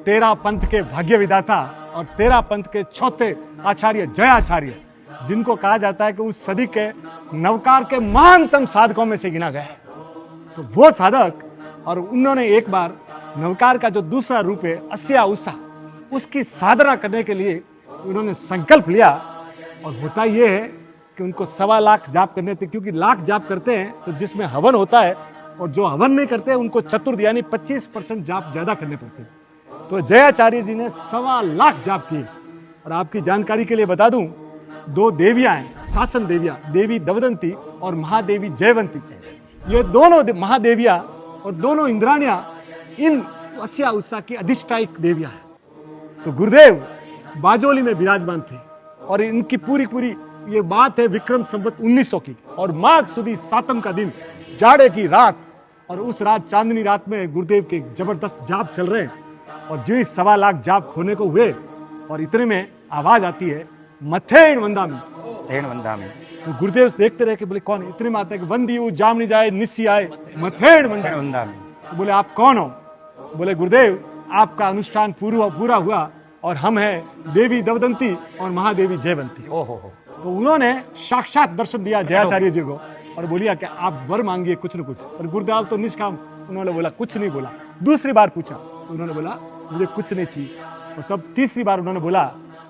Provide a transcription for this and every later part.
तेरा पंथ के भाग्य विधाता और तेरा पंथ के चौथे आचार्य जयाचार्य, जिनको कहा जाता है कि उस सदी के नवकार के महानतम साधकों में से गिना गया है। तो वो साधक, और उन्होंने एक बार नवकार का जो दूसरा रूप है अस्या उषा, उसकी साधना करने के लिए उन्होंने संकल्प लिया। और होता यह है कि उनको 1.25 लाख जाप करने थे, क्योंकि लाख जाप करते हैं तो जिसमें हवन होता है, और जो हवन नहीं करते हैं उनको चतुर्थ यानी 25% जाप ज्यादा करने पड़ते हैं। तो जयाचार्य जी ने 1.25 लाख जाप किए। और आपकी जानकारी के लिए बता दूं, 2 देवियां हैं, शासन देवियां, देवी दवदंती और महादेवी जयवंती। ये दोनों महादेवियां और दोनों इंद्राणियां इन अस्या उषा की अधिष्ठायक देवियां हैं। तो गुरुदेव बाजोली में विराजमान थे, और इनकी पूरी ये बात है विक्रम संवत 1900 की, और माघ सुदी 7म का दिन, जाड़े की रात, और उस रात चांदनी रात में गुरुदेव के जबरदस्त जाप चल रहे हैं। और जो 1.25 लाख जाप होने को हुए, और इतने में आवाज आती है मथेण वंदामी। तो गुरुदेव देखते रहे कि बोले कौन है। इतने में आता है कि वंदियु जामनी जाए निसी आए मथेण वंदामी। तो बोले आप कौन हो? बोले गुरुदेव आपका अनुष्ठान पूरा हुआ, और हम हैं देवी दवदंती और महादेवी जयवंती। तो उन्होंने साक्षात दर्शन दिया जयाचार्य जी को, और बोलिया कि आप वर मांगिए कुछ न कुछ। और गुरुदेव तो निष्काम, उन्होंने बोला कुछ नहीं बोला। दूसरी बार पूछा तो उन्होंने बोला मुझे कुछ नहीं चाहिए। और तब तीसरी बार उन्होंने बोला,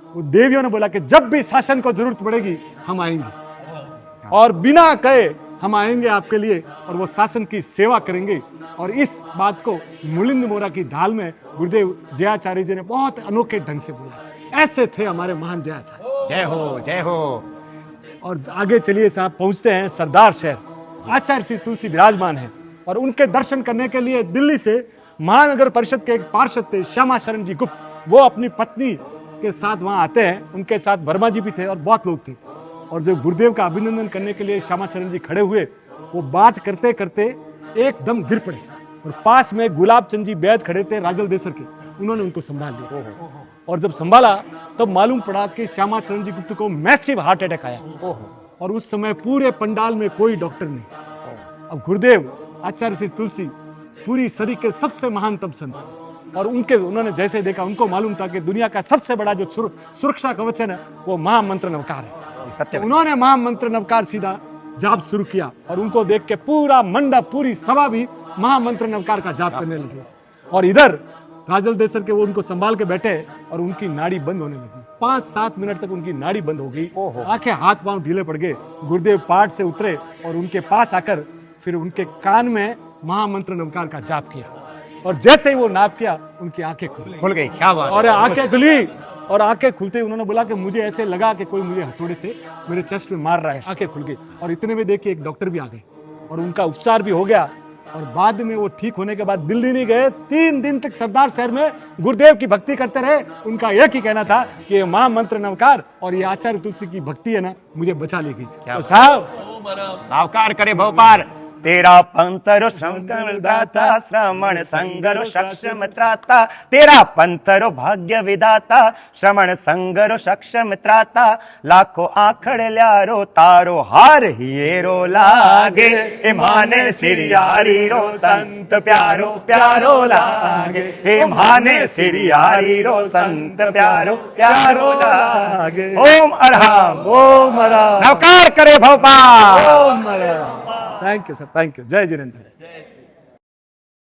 वो देवियों ने बोला कि जब भी शासन को जरूरत पड़ेगी हम आएंगे, और बिना कहे हम आएंगे आपके लिए, और वो शासन की सेवा करेंगे। और इस बात को मुलिंद मोरा की ढाल में गुरुदेव जयाचार्य जी ने बहुत अनोखे ढंग से बोला। ऐसे थे हमारे महान जयाचार्य। जय हो जय हो। और आगे चलिए साहब, पहुंचते हैं सरदार शहर। आचार्य श्री तुलसी विराजमान है, और उनके दर्शन करने के लिए दिल्ली से महानगर परिषद के एक पार्षद थे श्यामा शरण जी गुप्त, वो अपनी पत्नी के साथ वहां आते हैं। उनके साथ वर्मा जी भी थे और बहुत लोग थे। और जो गुरुदेव का अभिनंदन करने के लिए श्यामा शरण जी खड़े हुए, वो बात करते करते एकदम गिर पड़े, और पास में गुलाब चंद जी बैद खड़े थे राजल देसर के, उन्होंने उनको संभाल लिया। और जब संभाला तब मालूम पड़ा कि श्यामा शरण जी गुप्त को मैसिव हार्ट अटैक आया, और उस समय पूरे पंडाल में कोई डॉक्टर नहीं। अब गुरुदेव आचार्य श्री तुलसी पूरी सदी के सबसे महानतम संत, और उन्होंने जैसे देखा, उनको मालूम था कि दुनिया का सबसे बड़ा जो सुरक्षा कवच है ना, वो महामंत्र नवकार है। उन्होंने महामंत्र नवकार सीधा जाप शुरू किया, और उनको देख के पूरा मंडप, पूरी सभा भी महामंत्र नवकार का जाप करने लगे। और इधर राजल देसर के वो उनको संभाल के बैठे, और उनकी नाड़ी बंद होने लगी। 5-7 मिनट तक उनकी नाड़ी बंद हो गई, आंखें हाथ पांव ढीले पड़ गए। गुरुदेव पाठ से उतरे और उनके पास आकर फिर उनके कान में महामंत्र नवकार का जाप किया, और जैसे ही वो नाप किया उनकी आंखें खुल गई। क्या बात! और आंखें खुली, और आंखें खुलते ही उन्होंने बोला कि मुझे ऐसे लगा कि कोई मुझे हथौड़े से मेरे चेस्ट में मार रहा है। आंखें खुल गई, और इतने में देखिए एक डॉक्टर भी आ गए, और उनका उपचार भी हो गया। और बाद में वो ठीक होने के बाद दिल्ली नहीं गए, 3 दिन तक सरदार शहर में गुरुदेव की भक्ति करते रहे। उनका एक ही कहना था कि ये महामंत्र नवकार और ये आचार्य तुलसी की भक्ति है ना, मुझे बचा लेगी। तो साहब नवकार करे भवपार। तेरा पंथरो शंकर दाता, श्रमण संगरो सक्षम त्राता। तेरा पंथरो भाग्य विदाता, श्रमण संगरो सक्षम त्राता। लाखों आखड़ ल्यारो तारो हार हिएरो लागे। इमाने सिरियारी रो संत प्यारो प्यारो लागे। इमाने सिरियारी रो संत प्यारो प्यारो लागे। ओम अरहम ओम अरहम। नवकार करे भवपाल। Om Arham. Thank you sir, thank you. जय जिनेंद्र।